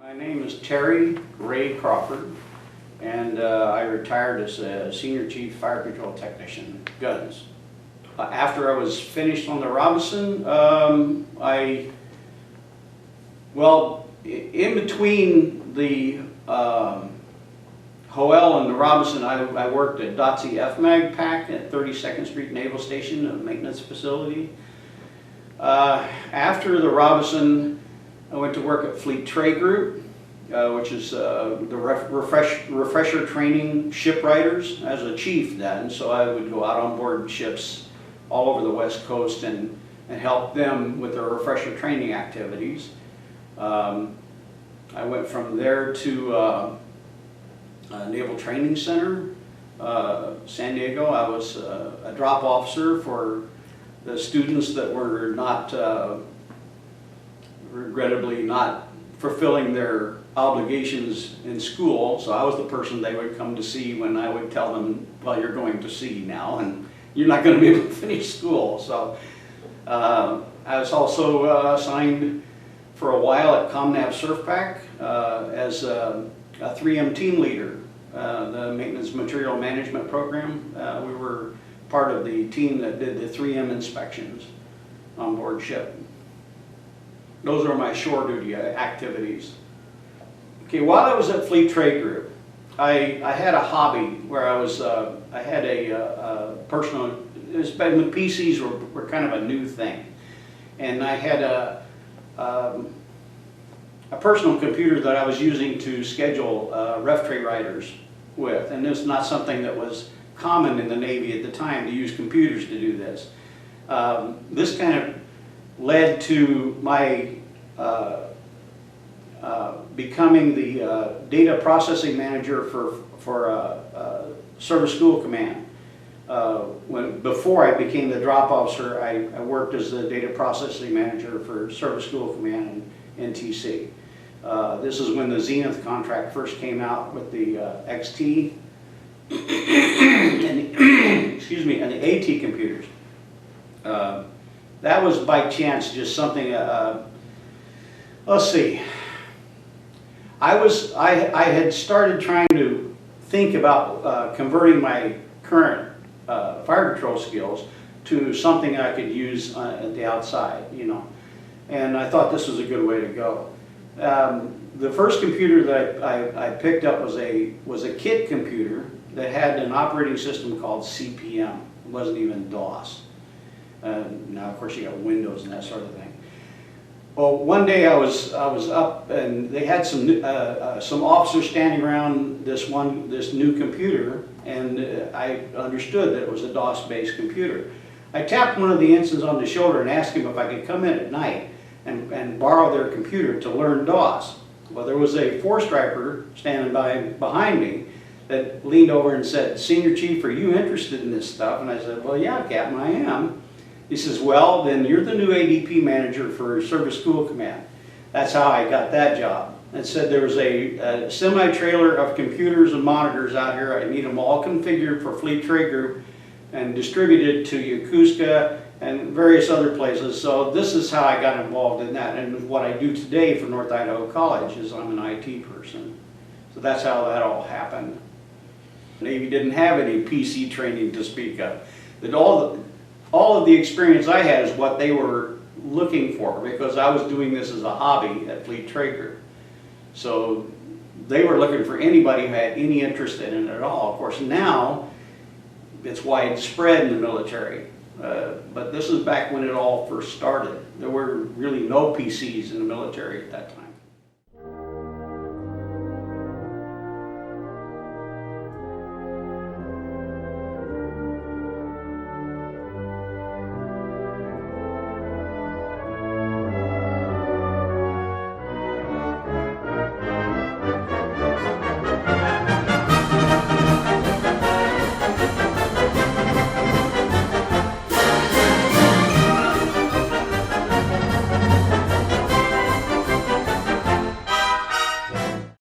My name is Terry Ray Crawford, and I retired as a Senior Chief Fire Control Technician, guns. After I was finished on the Robinson, in between the Hoel and the Robinson, I worked at DOTC FMAG PAC at 32nd Street Naval Station, a maintenance facility. After the Robinson, I went to work at Fleet Trade Group, which is the refresher training shipwriters as a chief then. So I would go out on board ships all over the West Coast and help them with their refresher training activities. I went from there to Naval Training Center, San Diego. I was a drop officer for the students that were not, regrettably not fulfilling their obligations in school. So I was the person they would come to see when I would tell them, well, you're going to sea now and you're not going to be able to finish school. So I was also assigned for a while at ComNav SurfPac as a 3M team leader, the Maintenance Material Management Program. We were part of the team that did the 3M inspections on board ship. Those are my shore duty activities. Okay, while I was at Fleet Trade Group, I had a hobby where I had a personal, when PCs were kind of a new thing. And I had a personal computer that I was using to schedule ref tray riders with. And it's not something that was common in the Navy at the time to use computers to do this. This kind of led to my becoming the data processing manager for Service School Command. Before I became the drop officer, I worked as the data processing manager for Service School Command and NTC. This is when the Zenith contract first came out with the XT and the AT computers. That was by chance just something. Let's see. I had started trying to think about converting my current fire control skills to something I could use at the outside, you know. And I thought this was a good way to go. The first computer that I picked up was a kit computer that had an operating system called CPM. It wasn't even DOS. Now, of course, you got Windows and that sort of thing. Well, one day I was up, and they had some officers standing around this new computer, and I understood that it was a DOS-based computer. I tapped one of the ensigns on the shoulder and asked him if I could come in at night and borrow their computer to learn DOS. Well, there was a four-striper standing behind me that leaned over and said, "Senior Chief, are you interested in this stuff?" And I said, "Well, yeah, Captain, I am." He says, "Well, then you're the new ADP manager for Service School Command." That's how I got that job. It said there was a semi-trailer of computers and monitors out here. I need them all configured for Fleet Trade Group and distributed to Yokosuka and various other places. So this is how I got involved in that. And what I do today for North Idaho College is I'm an IT person. So that's how that all happened. The Navy didn't have any PC training to speak of. All of the experience I had is what they were looking for, because I was doing this as a hobby at Fleet Trade Group. So they were looking for anybody who had any interest in it at all. Of course, now it's widespread in the military, but this is back when it all first started. There were really no PCs in the military at that time.